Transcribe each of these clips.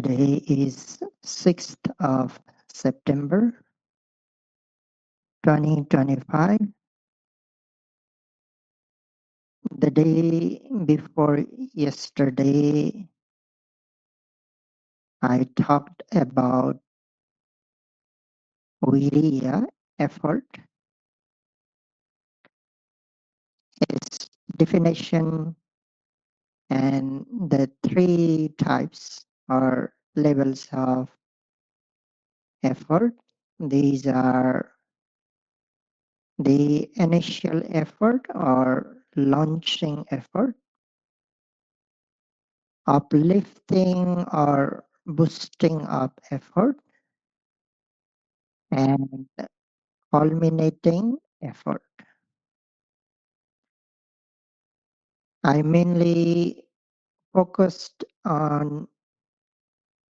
Today is 6th of September 2025. The day before yesterday, I talked about virya, effort, its definition, and the three types or levels of effort. These are the initial effort or launching effort, uplifting or boosting up effort, and culminating effort. I mainly focused on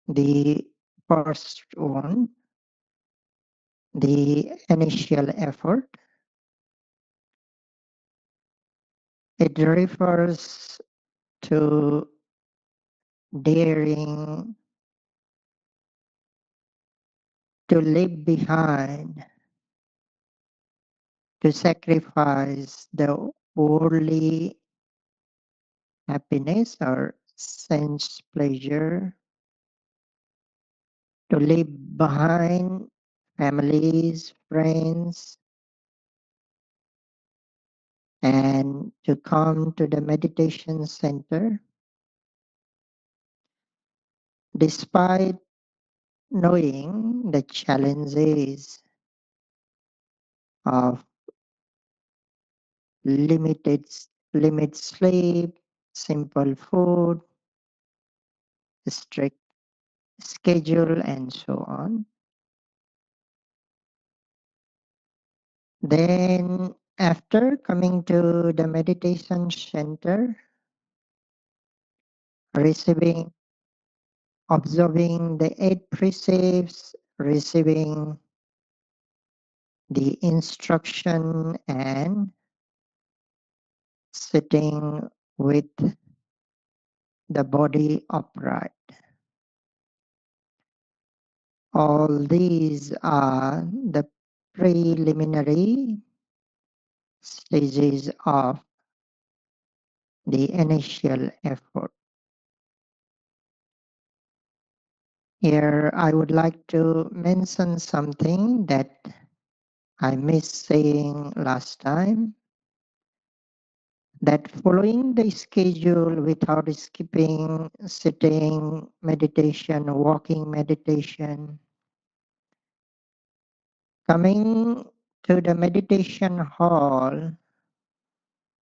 the first one, the initial effort. It refers to daring to leave behind, to sacrifice the worldly happiness or sense pleasure, to leave behind families, friends, and to come to the meditation center despite knowing the challenges of limited limit sleep, simple food, strict schedule, and so on. Then after coming to the meditation center, receiving, observing the 8 precepts, receiving the instruction and sitting with the body upright. All these are the preliminary stages of the initial effort. Here I would like to mention something that I missed saying last time, that following the schedule without skipping sitting meditation, walking meditation, coming to the meditation hall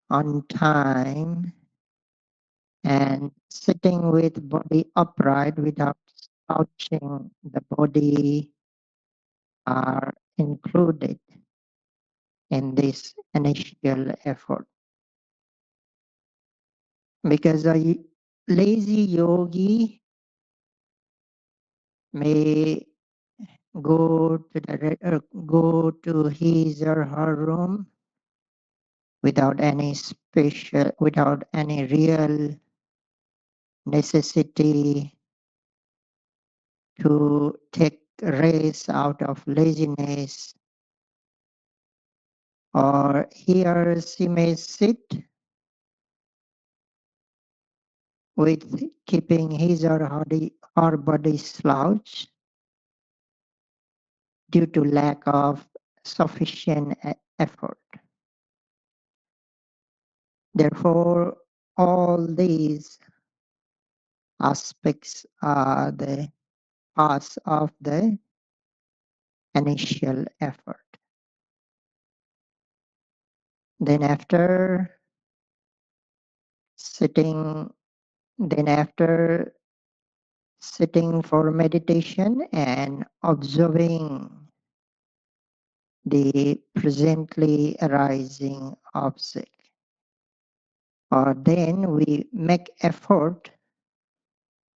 on time and sitting with body upright without slouching the body are included in this initial effort. Because a lazy yogi may go to his or her room without without any real necessity to take rest out of laziness, or he or she may sit with keeping his or her body slouched due to lack of sufficient effort. Therefore, all these aspects are the parts of the initial effort. Then after sitting, then after sitting for meditation and observing the presently arising object, or then we make effort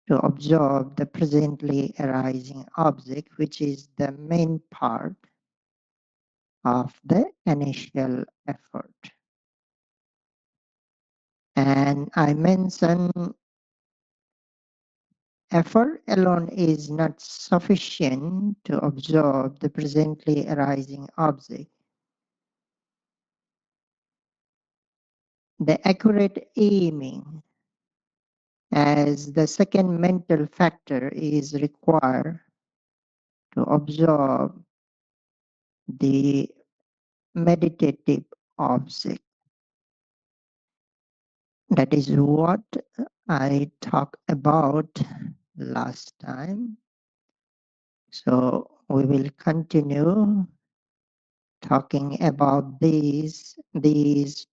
to observe the presently arising object, which is the main part of the initial effort. And I mentioned Effort alone is not sufficient to absorb the presently arising object. The accurate aiming as the second mental factor is required to absorb the meditative object. That is what I talked about last time. So we will continue talking about these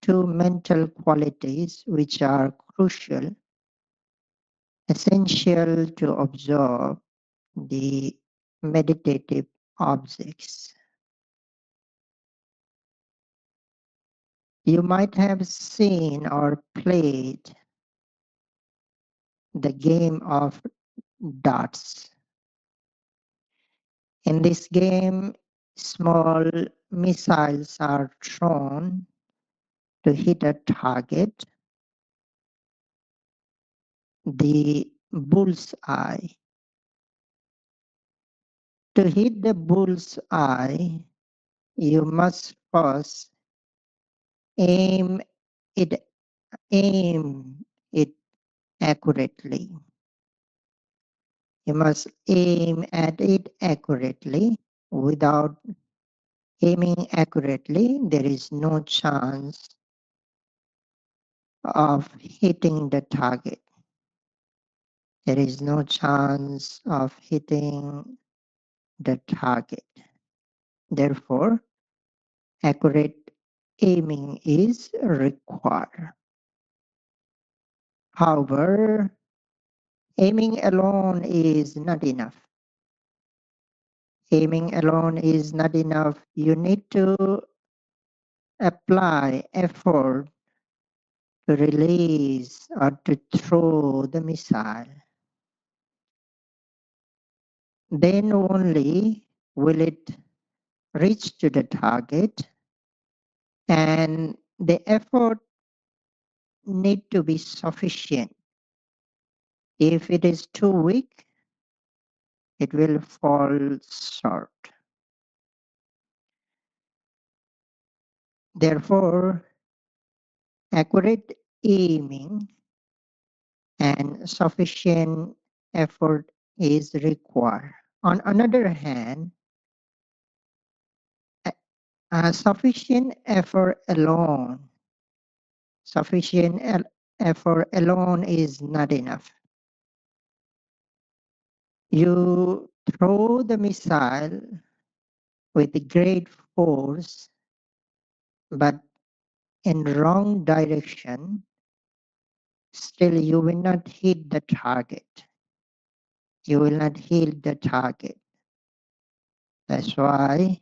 two mental qualities which are crucial, essential to absorb the meditative objects. You might have seen or played the game of darts. In this game, small missiles are thrown to hit a target, the bull's eye. To hit the bull's eye, you must first aim it aim it accurately. You must aim at it accurately. Without aiming accurately, there is no chance of hitting the target. There is no chance of hitting the target. Therefore, accurate aiming is required. However, aiming alone is not enough. Aiming alone is not enough. You need to apply effort to release or to throw the missile. Then only will it reach to the target, and the effort need to be sufficient. If it is too weak, it will fall short. Therefore, accurate aiming and sufficient effort is required. On another hand, sufficient effort alone, effort alone is not enough. You throw the missile with great force, but in wrong direction, still you will not hit the target. You will not hit the target. That's why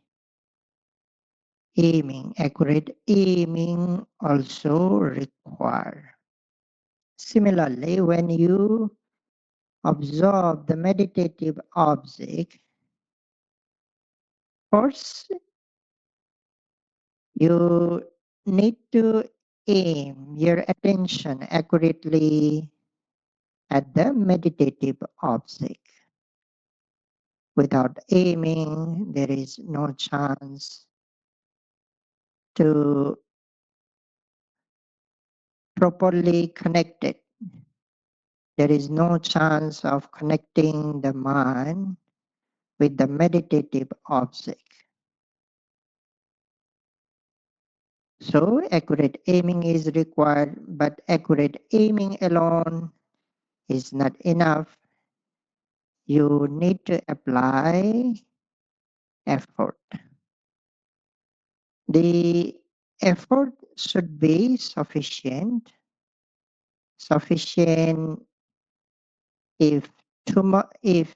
accurate aiming also required. Similarly, when you observe the meditative object, first you need to aim your attention accurately at the meditative object. Without aiming, there is no chance to properly connect it. There is no chance of connecting the mind with the meditative object. So accurate aiming is required, but accurate aiming alone is not enough. You need to apply effort. The effort should be sufficient if if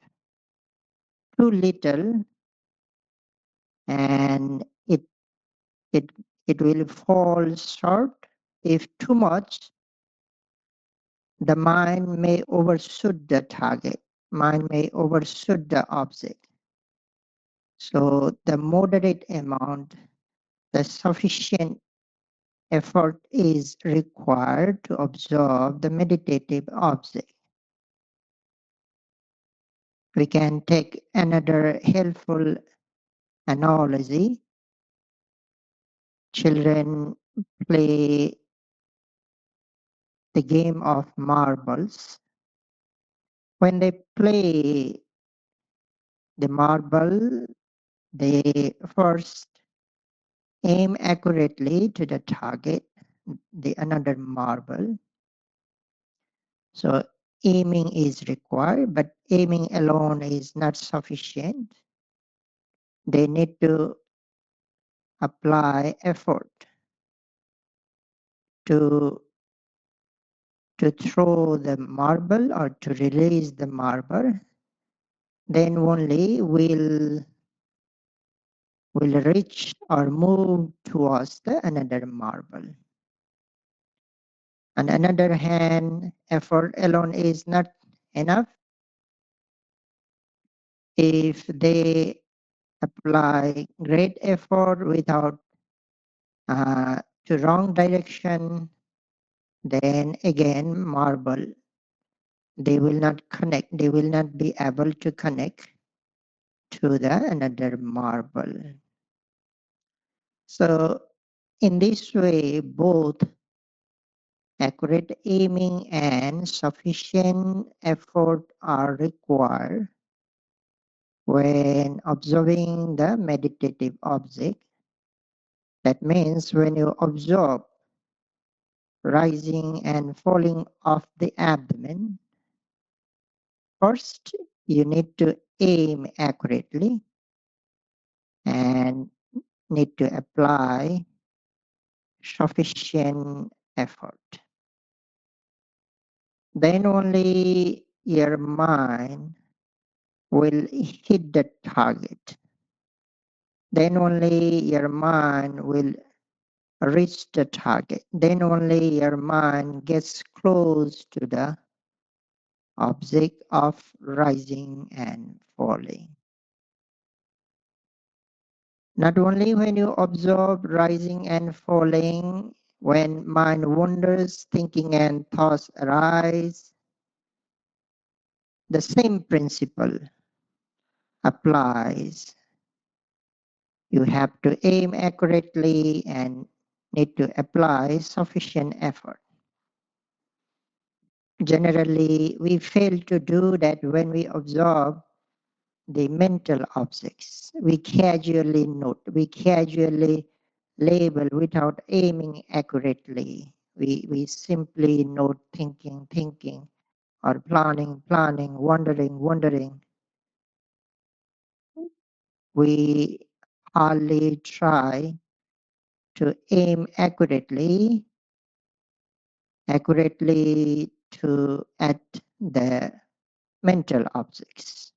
too little, and it it will fall short. If too much, the mind may overshoot the target. Mind may overshoot the object. So the moderate amount, the sufficient effort is required to observe the meditative object. We can take another helpful analogy. Children play the game of marbles. When they play the marble, they first aim accurately to the target, the another marble. So aiming is required, but aiming alone is not sufficient. They need to apply effort to throw the marble or to release the marble. Then only will reach or move towards the another marble. On the other hand, effort alone is not enough. If they apply great effort without to wrong direction, then again marble, they will not connect, they will not be able to connect to the another marble. So in this way, both accurate aiming and sufficient effort are required when observing the meditative object. That means when you observe rising and falling of the abdomen, first you need to aim accurately and need to apply sufficient effort. Then only your mind will hit the target. Then only your mind will reach the target. Then only your mind gets close to the object of rising and falling. Not only when you observe rising and falling, when mind wanders, thinking and thoughts arise, the same principle applies. You have to aim accurately and need to apply sufficient effort. Generally, we fail to do that when we observe the mental objects. We casually note, we casually label without aiming accurately. We simply note thinking, or planning, wondering. We hardly try to aim accurately to at the mental objects.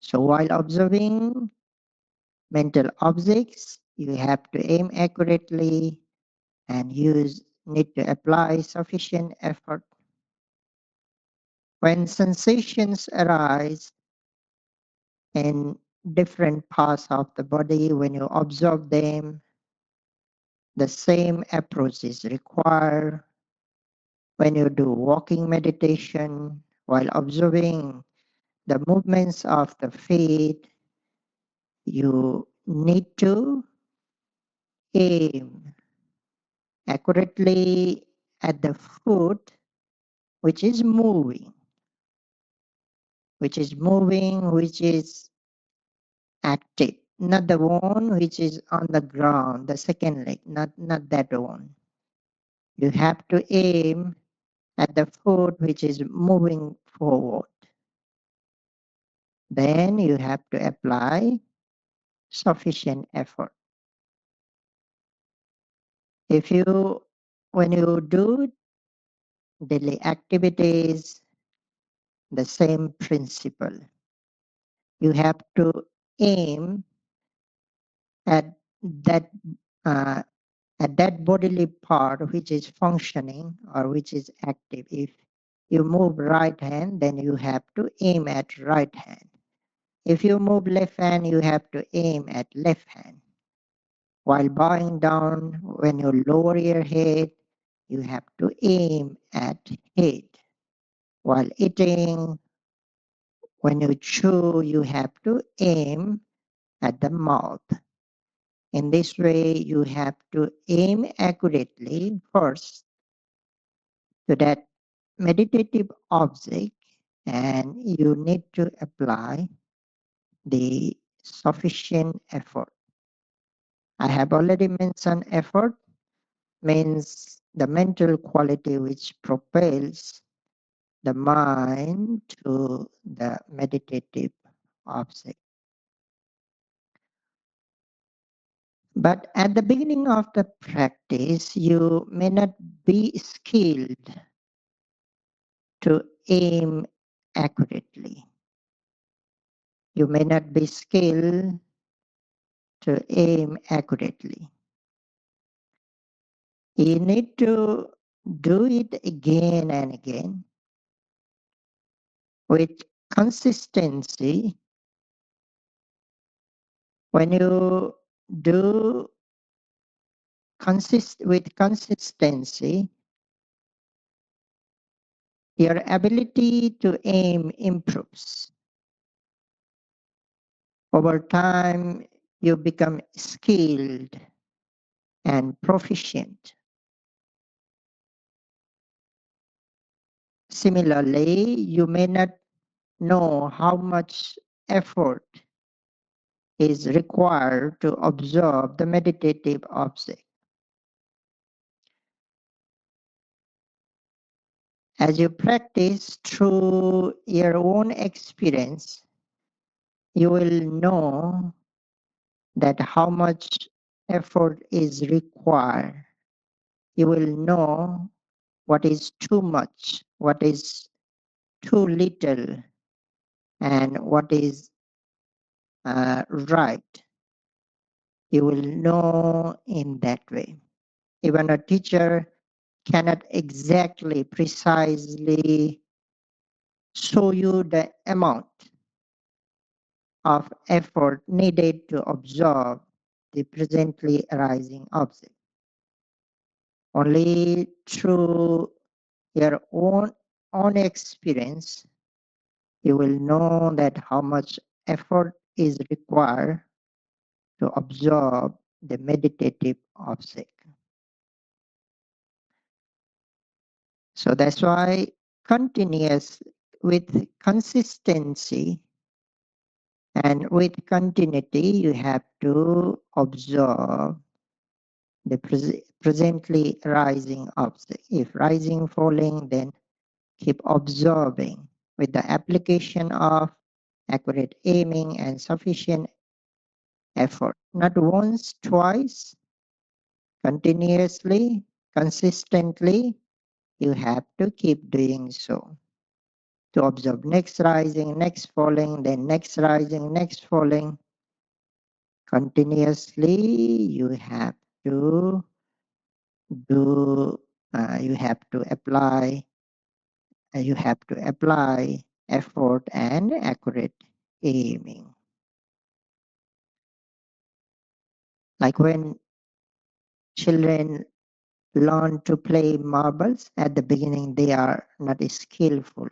So while observing mental objects, you have to aim accurately and need to apply sufficient effort. When sensations arise in different parts of the body, when you observe them, the same approach is required. When you do walking meditation, while observing the movements of the feet, you need to aim accurately at the foot which is moving, which is active, not the one which is on the ground, the second leg, not that one. You have to aim at the foot which is moving forward. Then you have to apply sufficient effort. When you do daily activities, the same principle. You have to aim at that uh, at that bodily part which is functioning or which is active. If you move right hand, then you have to aim at right hand. If you move left hand, you have to aim at left hand. While bowing down, when you lower your head, you have to aim at head. While eating, when you chew, you have to aim at the mouth. In this way, you have to aim accurately first to that meditative object, and you need to apply the sufficient effort. I have already mentioned effort means the mental quality which propels the mind to the meditative object. But at the beginning of the practice, you may not be skilled to aim accurately. You may not be skilled to aim accurately. You need to do it again and again with consistency. When you do with consistency, your ability to aim improves. Over time, you become skilled and proficient. Similarly, you may not know how much effort is required to observe the meditative object. As you practice through your own experience, you will know that how much effort is required. You will know what is too much, what is too little, and what is right. You will know in that way. Even a teacher cannot exactly, precisely show you the amount of effort needed to observe the presently arising object. Only through your own experience, you will know that how much effort is required to observe the meditative object. So that's why continuous with consistency and with continuity, you have to observe the presently rising object. If rising, falling, then keep observing with the application of accurate aiming and sufficient effort. Not once, twice, continuously, consistently, you have to keep doing so. To observe next rising, next falling, then next rising, next falling. Continuously, you have to do, you have to apply effort and accurate aiming. Like when children learn to play marbles, at the beginning they are not skillful.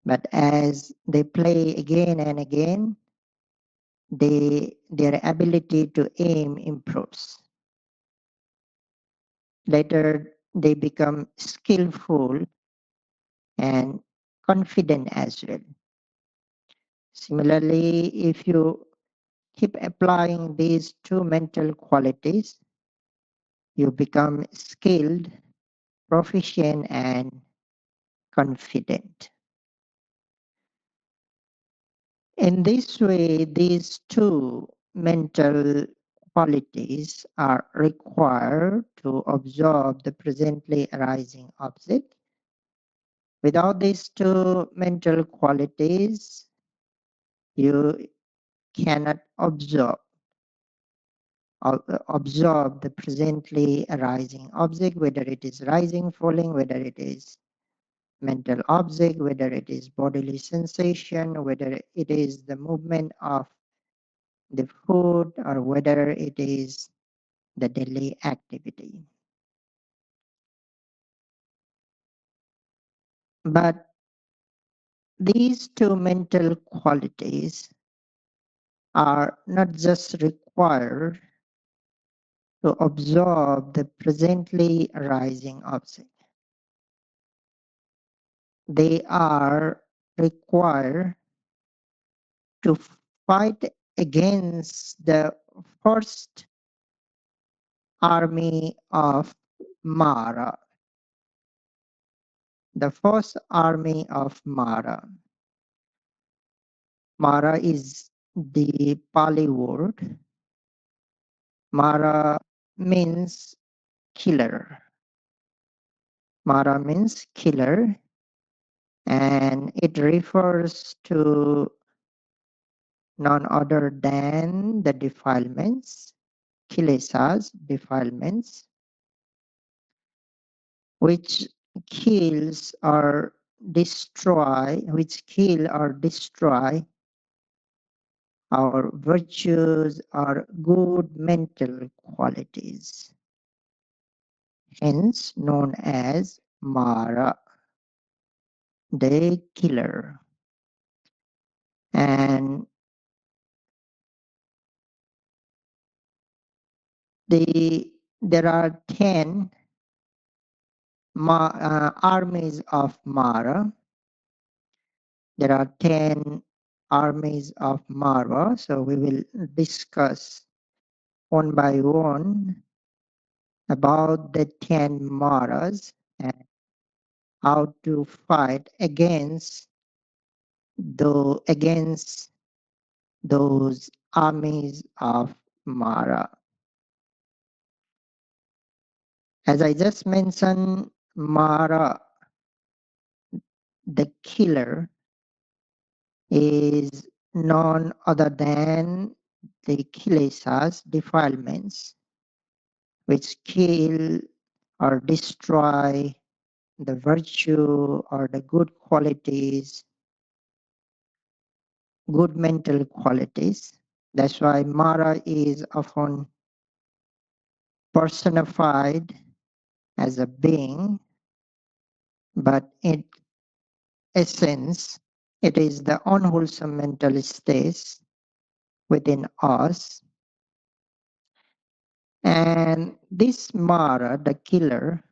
But as they play again and again, their ability to aim improves. Later, they become skillful and confident as well. Similarly, if you keep applying these two mental qualities, you become skilled, proficient, and confident. In this way, these two mental qualities are required to observe the presently arising object. Without these two mental qualities, you cannot observe the presently arising object, whether it is rising, falling, whether it is mental object, whether it is bodily sensation, whether it is the movement of the food, or whether it is the daily activity. But these two mental qualities are not just required to absorb the presently arising object. They are required to fight against the first army of Mara. The first army of Mara. Mara is the Pali word. Mara means killer. Mara means killer, and it refers to none other than the defilements, kilesas, defilements, which kills or which kill or destroy our virtues or good mental qualities, hence known as Mara, the killer. And there are 10 armies of Mara. There are 10 armies of Mara, so we will discuss one by one about the 10 Maras and how to fight against those armies of Mara. As I just mentioned, Mara, the killer, is none other than the kilesas, defilements, which kill or destroy the virtue or the good qualities, good mental qualities. That's why Mara is often personified as a being, but in essence, it is the unwholesome mental states within us. And this Mara, the killer,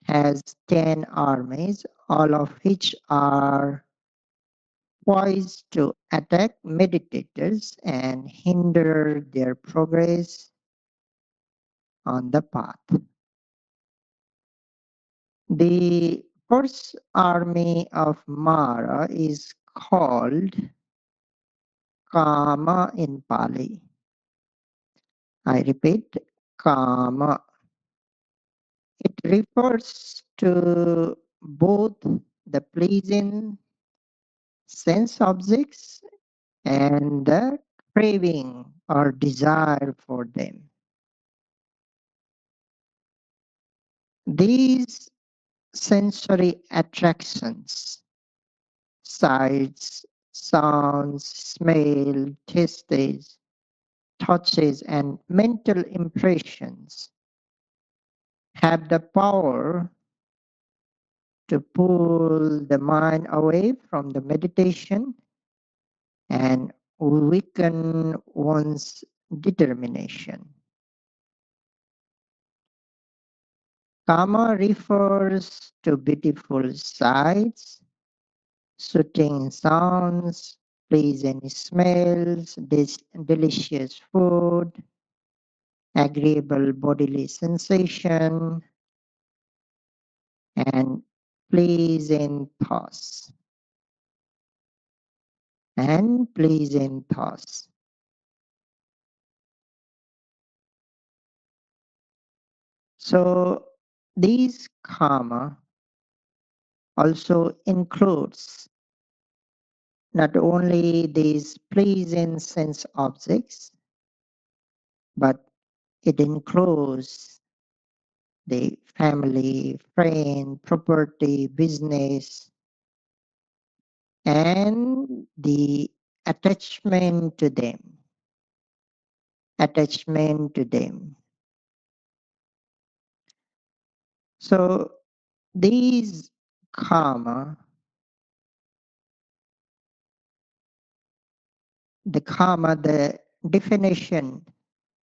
has 10 armies, all of which are poised to attack meditators and hinder their progress on the path. The first army of Mara is called Kama in Pali. I repeat, Kama. It refers to both the pleasing sense objects and the craving or desire for them. These sensory attractions, sights, sounds, smell, tastes, touches, and mental impressions have the power to pull the mind away from the meditation and weaken one's determination. Kama refers to beautiful sights, soothing sounds, pleasant smells, delicious food, agreeable bodily sensation, and pleasant thoughts. And pleasant thoughts. So these karma also includes not only these pleasing sense objects, but it includes the family, friend, property, business, and the attachment to them. Attachment to them. So these karma, the definition,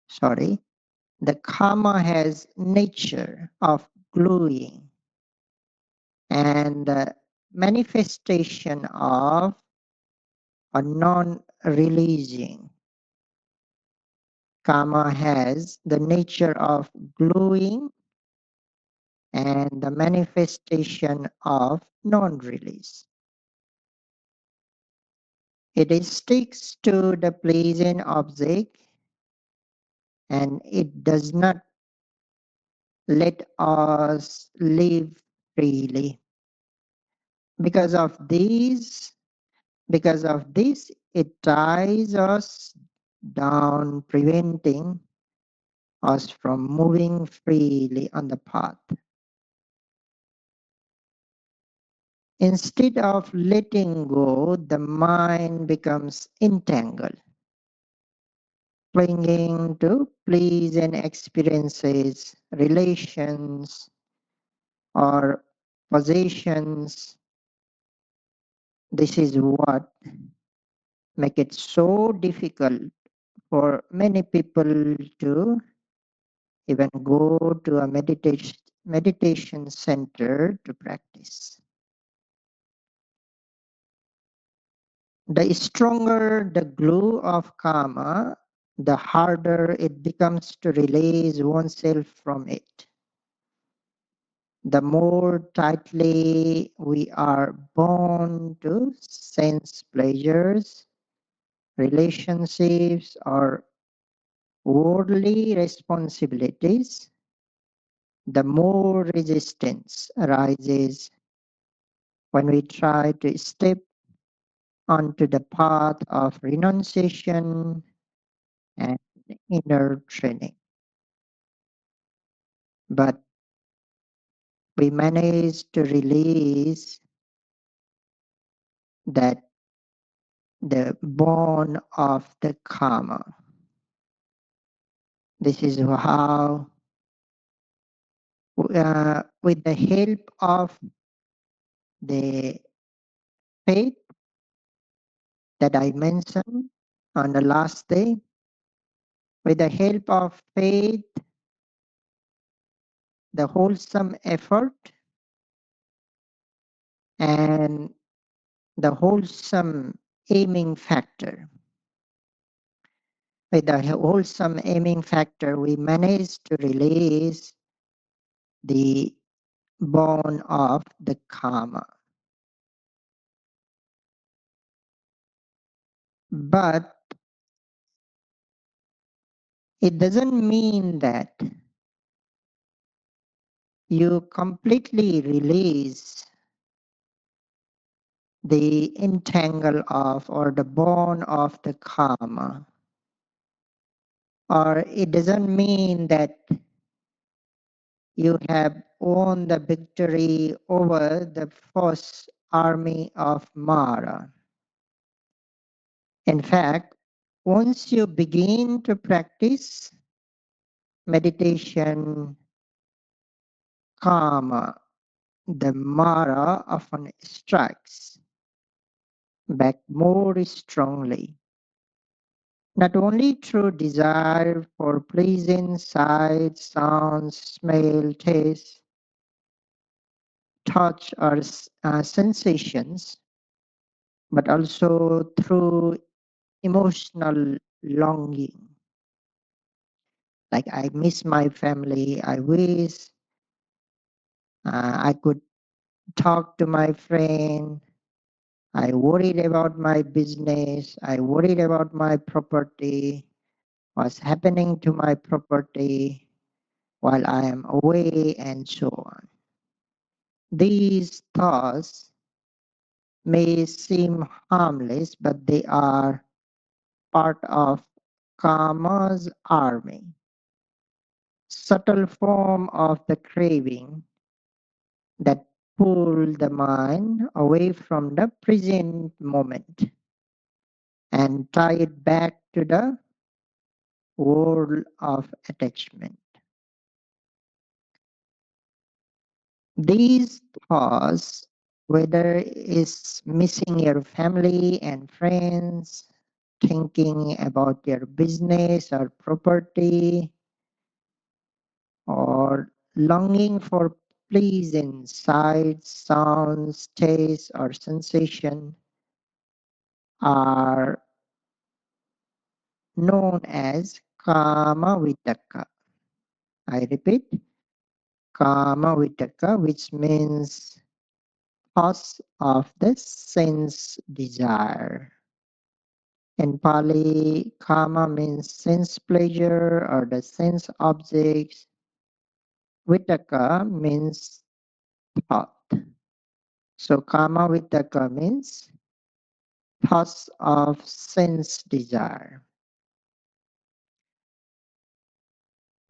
sorry, the karma has nature of gluing and the manifestation of a non-releasing. Karma has the nature of gluing and the manifestation of non-release. It sticks to the pleasing object and it does not let us live freely. Because of these, it ties us down, preventing us from moving freely on the path. Instead of letting go, the mind becomes entangled, clinging to pleasing experiences, relations, or possessions. This is what makes it so difficult for many people to even go to a meditation center to practice. The stronger the glue of karma, the harder it becomes to release oneself from it. The more tightly we are bound to sense pleasures, relationships, or worldly responsibilities, the more resistance arises when we try to step onto the path of renunciation and inner training. But we manage to release that the bond of the karma. This is how, with the help of the faith that I mentioned on the last day, with the help of faith, the wholesome effort, and the wholesome aiming factor. With the wholesome aiming factor, we manage to release the bond of the karma. But it doesn't mean that you completely release the entangle of or the bond of the karma. Or it doesn't mean that you have won the victory over the first army of Mara. In fact, once you begin to practice meditation, karma, the Mara often strikes back more strongly, not only through desire for pleasing sights, sounds, smell, taste, touch, or sensations, but also through emotional longing. Like, I miss my family. I wish I could talk to my friend. I worried about my business. I worried about my property. What's happening to my property while I am away, and so on. These thoughts may seem harmless, but they are part of karma's army, subtle form of the craving that pull the mind away from the present moment and tie it back to the world of attachment. These thoughts whether it's missing your family and friends, thinking about your business or property, or longing for pleasing sights, sounds, tastes, or sensation are known as kama vitaka. I repeat, kama vitaka, which means thoughts of the sense desire. In Pali, kama means sense pleasure or the sense objects. Vitaka means thought. So kama vitaka means thoughts of sense desire.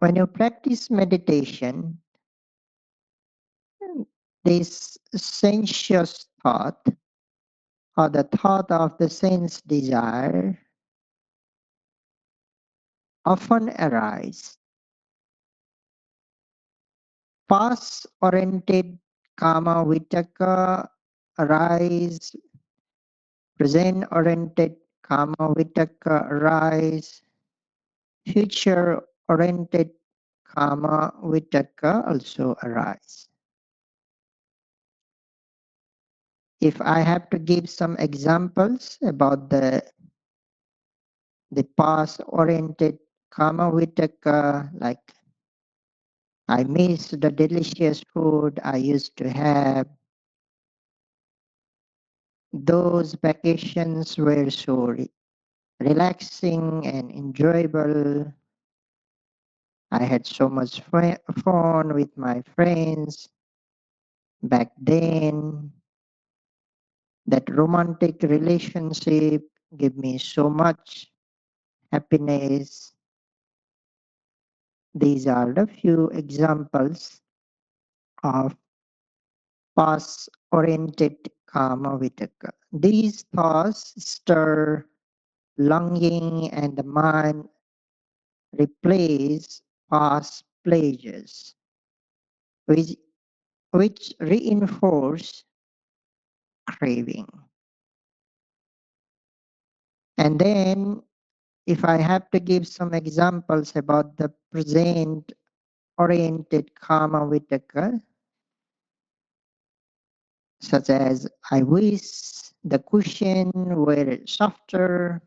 When you practice meditation, this sensuous thought or the thought of the sense desire often arise. Past-oriented kama vitaka arise, present-oriented kama vitaka arise, future-oriented kama vitaka also arise. If I have to give some examples about the past-oriented kama vitaka, like I miss the delicious food I used to have. Those vacations were so relaxing and enjoyable. I had so much fun with my friends back then. That romantic relationship gave me so much happiness. These are the few examples of past oriented karma vitaka. These thoughts stir longing and the mind replays past pleasures, which, which reinforce craving. And then, if I have to give some examples about the present oriented karma vitaka, such as I wish the cushion were softer,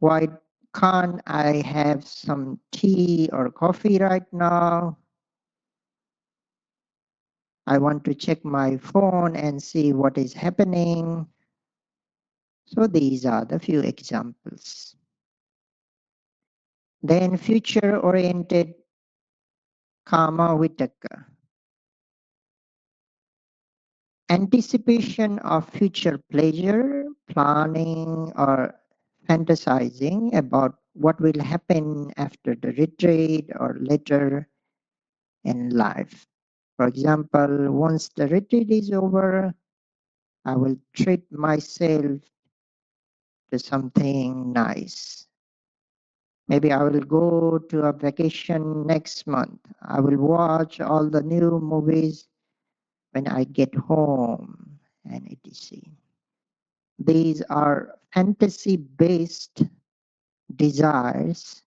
why can't I have some tea or coffee right now? I want to check my phone and see what is happening. So these are the few examples. Then future-oriented karma vitaka. Anticipation of future pleasure, planning or fantasizing about what will happen after the retreat or later in life. For example, once the retreat is over, I will treat myself to something nice. Maybe I will go to a vacation next month. I will watch all the new movies when I get home and etc. These are fantasy-based desires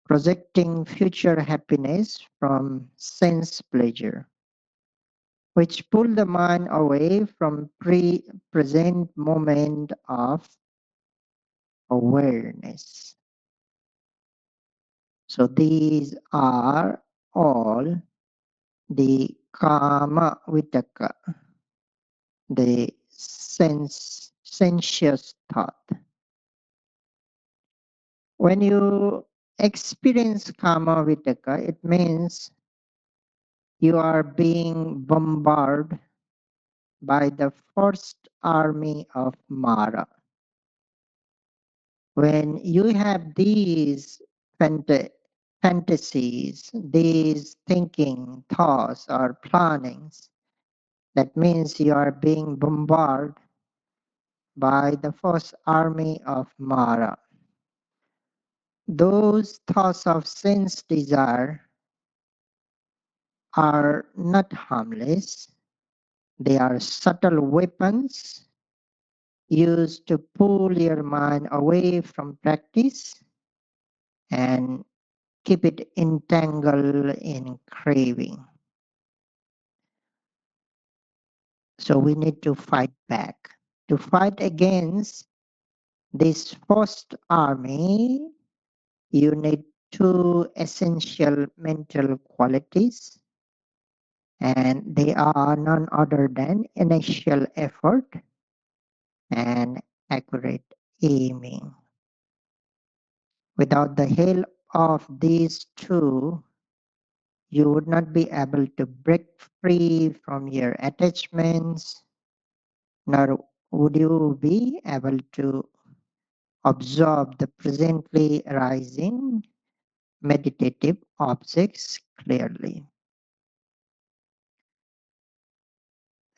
projecting future happiness from sense pleasure, which pull the mind away from present moment of awareness. So these are all the kama vitaka, the sensuous thought. When you experience kama vitaka, it means you are being bombarded by the first army of Mara. When you have these fantasies, these thinking, thoughts, or plannings, that means you are being bombarded by the first army of Mara. Those thoughts of sense desire are not harmless. They are subtle weapons used to pull your mind away from practice and keep it entangled in craving. So we need to fight back. To fight against this first army, you need two essential mental qualities, and they are none other than initial effort and accurate aiming. Without the help of these two, you would not be able to break free from your attachments, nor would you be able to observe the presently arising meditative objects clearly.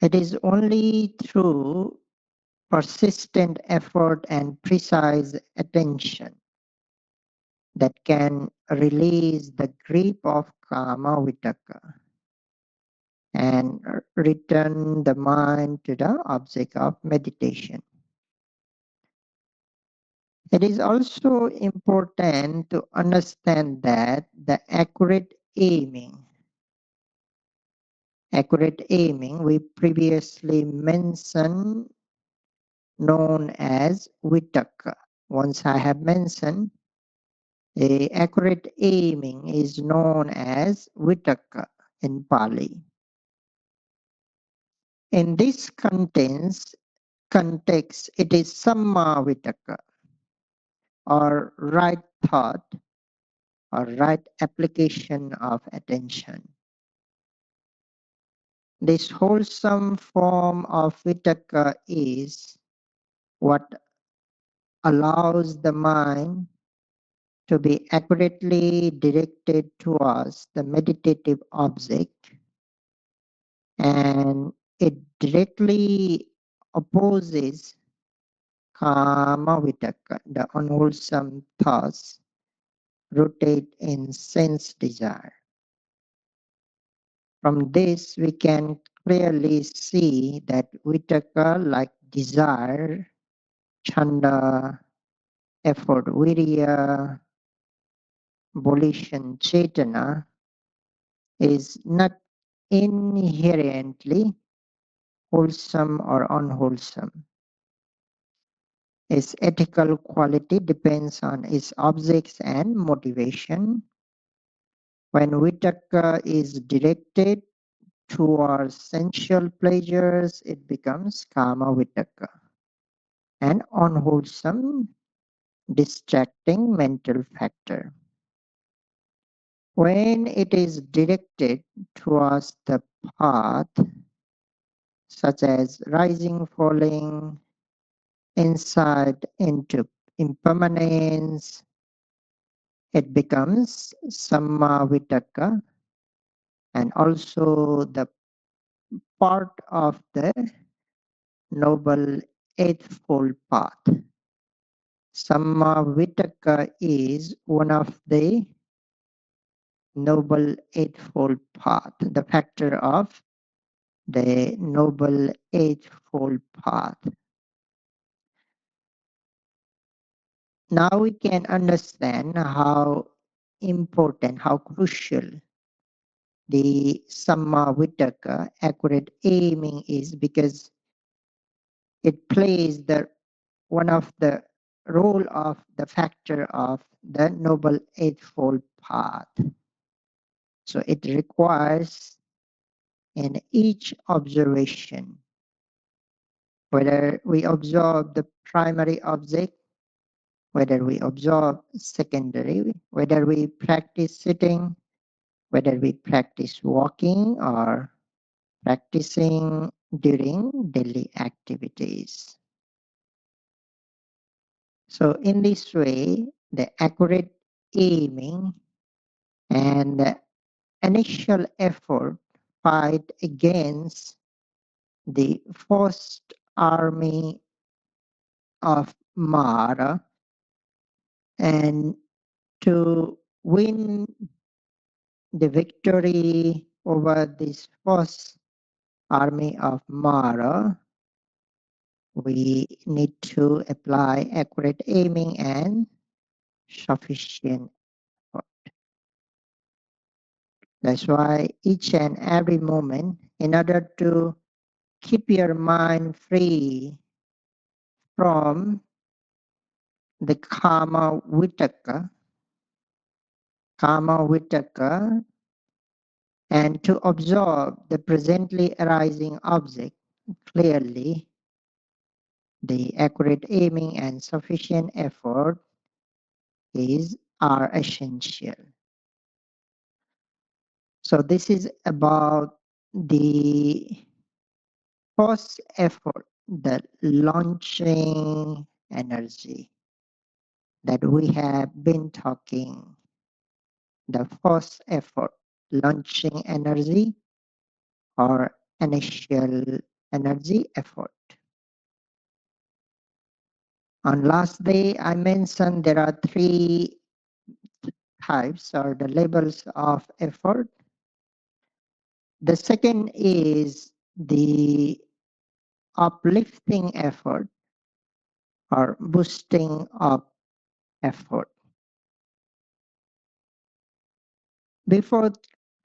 It is only through persistent effort and precise attention that can release the grip of kama vitaka and return the mind to the object of meditation. It is also important to understand that the accurate aiming we previously mentioned known as vitaka. Once I have mentioned, the accurate aiming is known as vitaka in Pali. In this context, it is samma vitaka, or right thought, or right application of attention. This wholesome form of vitaka is what allows the mind to be accurately directed towards the meditative object, and it directly opposes kama vitaka, the unwholesome thoughts rooted in sense desire. From this, we can clearly see that vitaka, like desire, chanda, effort, virya, volition, chetana, is not inherently wholesome or unwholesome. Its ethical quality depends on its objects and motivation. When vitaka is directed towards sensual pleasures, it becomes kama vitaka, an unwholesome, distracting mental factor. When it is directed towards the path, such as rising, falling, insight into impermanence, it becomes samma vitaka, and also the part of the noble eightfold path. Samma vitaka is one of the noble eightfold path, the factor of the noble eightfold path. Now we can understand how important, how crucial the samma vitaka, accurate aiming, is, because it plays the one of the role of the factor of the noble eightfold path. So it requires in each observation, whether we observe the primary object, whether we observe secondary, whether we practice sitting, whether we practice walking or practicing during daily activities. So in this way, the accurate aiming and the initial effort fight against the first army of Mara, and to win the victory over this first army of Mara, we need to apply accurate aiming and sufficient effort. That's why each and every moment, in order to keep your mind free from the karma vitaka, and to observe the presently arising object clearly, the accurate aiming and sufficient effort are essential. So this is about the first effort, the launching energy that we have been talking. The first effort, launching energy or initial energy effort. On last day, I mentioned there are three types or the levels of effort. The second is the uplifting effort or boosting up effort. Before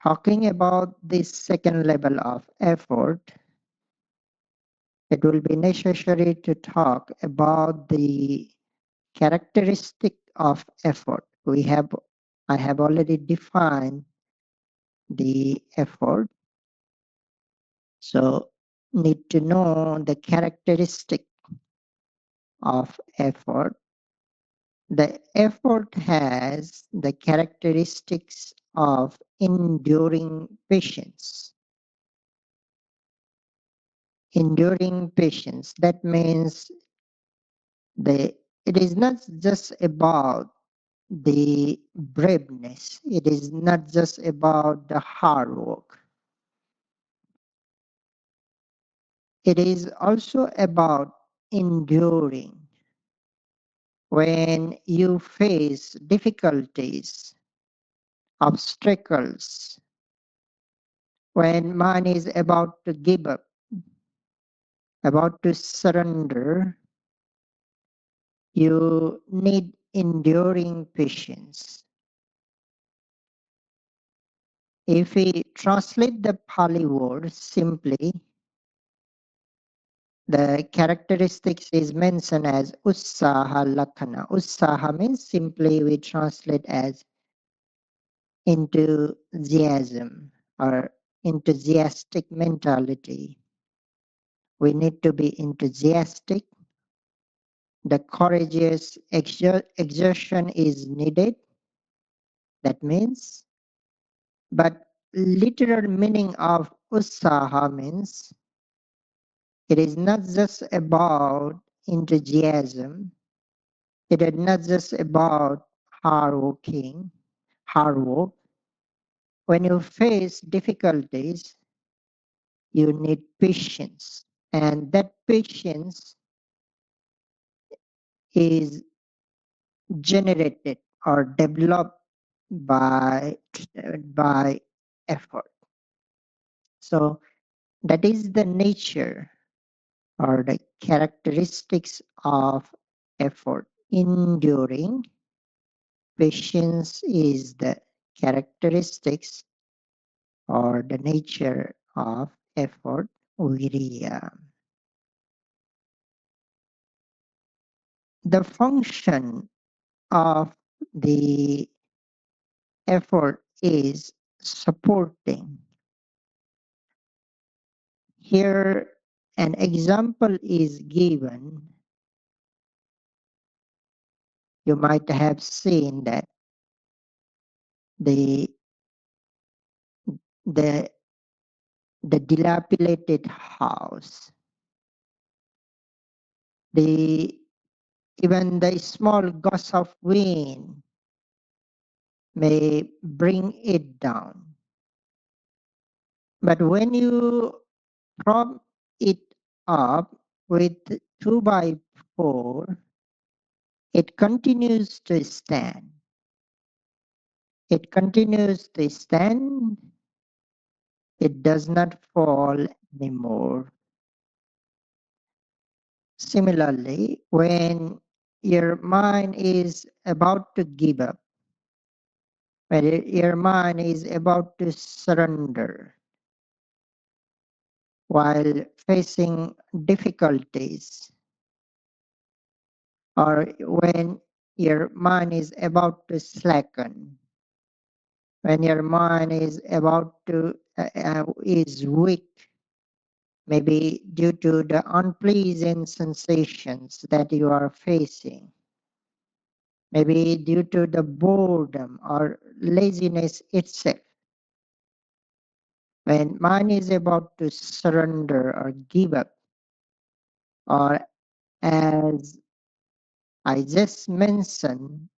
talking about this second level of effort, it will be necessary to talk about the characteristic of effort. I have already defined the effort, so need to know the characteristic of effort. The effort has the characteristics of enduring patience. Enduring patience, that means it is not just about the braveness, it is not just about the hard work. It is also about enduring. When you face difficulties, obstacles, when man is about to give up, about to surrender, you need enduring patience. If we translate the Pali word simply, the characteristics is mentioned as Ussaha Lakkhana. Ussaha means simply we translate as enthusiasm or enthusiastic mentality. We need to be enthusiastic. The courageous exertion is needed. That means, but literal meaning of Ussaha means it is not just about enthusiasm. It is not just about hard work. When you face difficulties, you need patience. And that patience is generated or developed by effort. So that is the nature or the characteristics of effort. Enduring patience is the characteristics or the nature of effort. Viriya. The function of the effort is supporting. Here, an example is given. You might have seen that the the the dilapidated house, the even the small gust of wind may bring it down. But when you prop it up with 2 by 4, it continues to stand. It continues to stand. It does not fall anymore. Similarly, when your mind is about to give up, when your mind is about to surrender while facing difficulties, or when your mind is about to slacken, when your mind is about to is weak, maybe due to the unpleasant sensations that you are facing, maybe due to the boredom or laziness itself. When mind is about to surrender or give up, or as I just mentioned,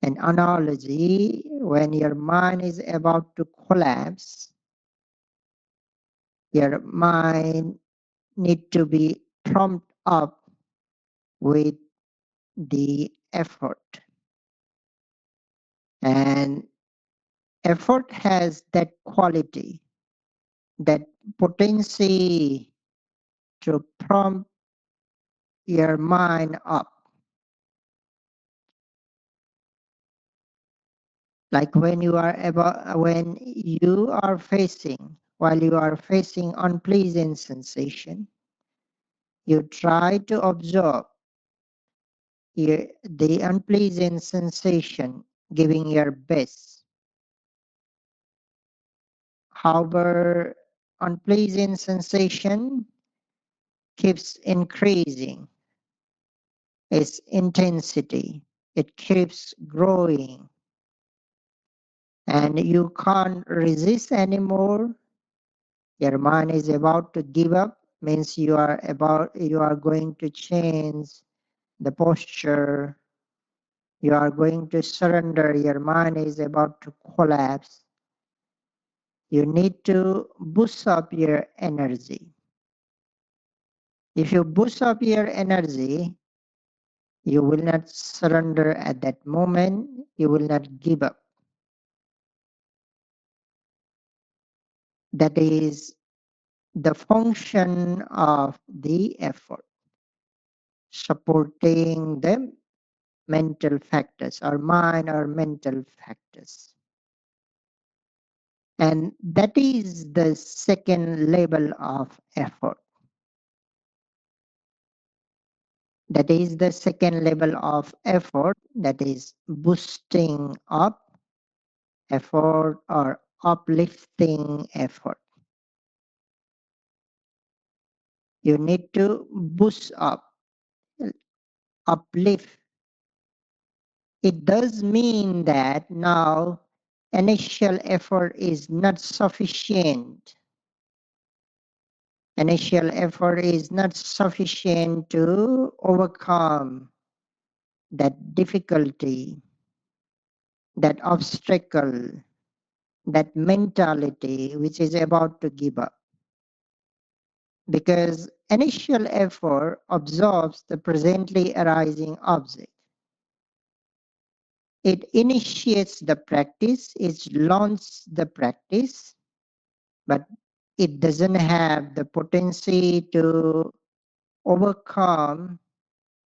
an analogy, when your mind is about to collapse, your mind need to be trumped up with the effort. And effort has that quality, that potency to prompt your mind up. Like when you are while you are facing unpleasant sensation, you try to absorb the unpleasant sensation, giving your best. However, unpleasant sensation keeps increasing its intensity. It keeps growing and you can't resist anymore. Your mind is about to give up, means you are going to change the posture, you are going to surrender, your mind is about to collapse. You need to boost up your energy. If you boost up your energy, you will not surrender at that moment, you will not give up. That is the function of the effort, supporting the mental factors or mind or mental factors. And that is the second level of effort. That is the second level of effort, that is boosting up effort or uplifting effort. You need to boost up, uplift. It does mean that now initial effort is not sufficient. Initial effort is not sufficient to overcome that difficulty, that obstacle, that mentality which is about to give up. Because initial effort absorbs the presently arising object. It initiates the practice, it launches the practice, but it doesn't have the potency to overcome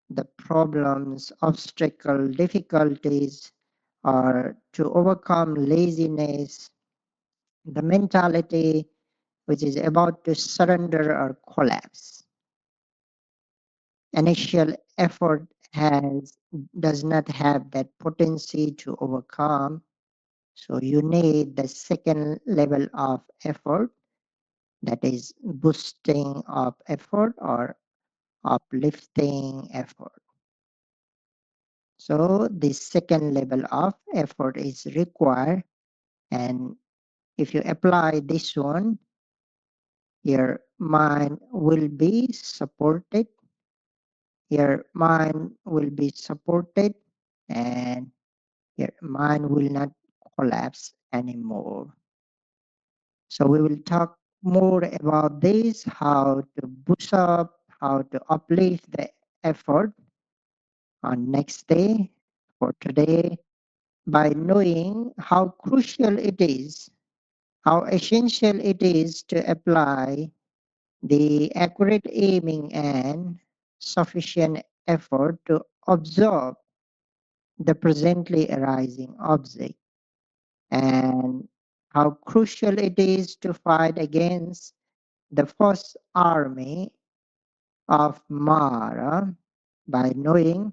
the problems, obstacle, difficulties, or to overcome laziness, the mentality which is about to surrender or collapse. Initial effort does not have that potency to overcome. So you need the second level of effort, that is boosting up effort or uplifting effort. So the second level of effort is required, and if you apply this one, your mind will be supported. Your mind will be supported and your mind will not collapse anymore. So we will talk more about this, how to boost up, how to uplift the effort on next day. For today, by knowing how crucial it is, how essential it is to apply the accurate aiming and sufficient effort to absorb the presently arising object, and how crucial it is to fight against the first army of Mara. By knowing,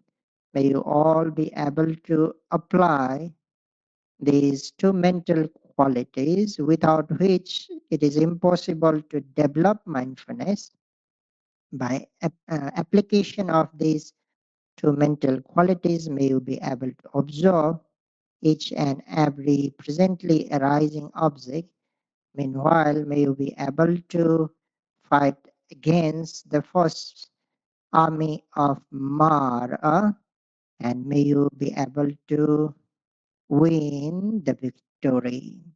may you all be able to apply these two mental qualities without which it is impossible to develop mindfulness. By application of these two mental qualities, may you be able to observe each and every presently arising object. Meanwhile, may you be able to fight against the first army of Mara, and may you be able to win the victory.